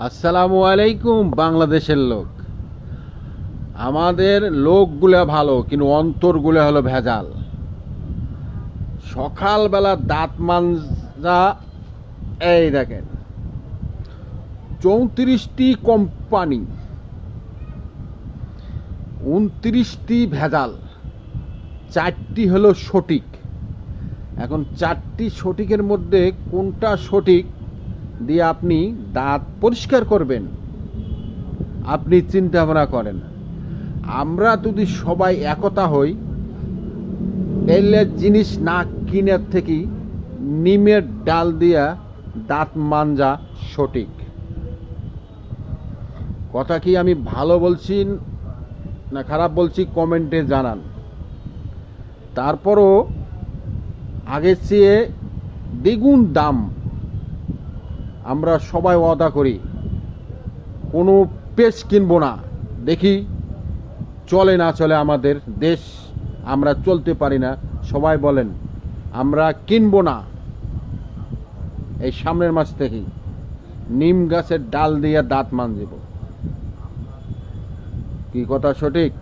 আসসালামু আলাইকুম বাংলাদেশের লোক। আমাদের লোকগুলা ভালো কিন্তু অন্তরগুলো হলো ভেজাল। সকালবেলা দাঁত মাজা, এই দেখেন 34টি কোম্পানি, 29টি ভেজাল, 4টি হলো সঠিক। এখন 4টি সঠিকের মধ্যে কোনটা সঠিক দিয়ে আপনি দাঁত পরিষ্কার করবেন আপনি চিন্তা ভাবনা করেন। আমরা যদি সবাই একতা হই, এলে জিনিস না কিনের থেকে নিমের ডাল দিয়া দাঁত মাজা সঠিক। কথা কি আমি ভালো বলছি না খারাপ বলছি কমেন্টে জানান। তারপরও আগের চেয়ে দ্বিগুণ দাম আমরা সবাই ওয়াদা করি, কোনো পেস্ট কিনবো না। দেখি চলে না চলে আমাদের দেশ, আমরা চলতে পারি না। সবাই বলেন আমরা কিনবো না। এই সামনের মাস থেকেই নিম গাছের ডাল দিয়ে দাঁত মাজব। কি কথা সঠিক?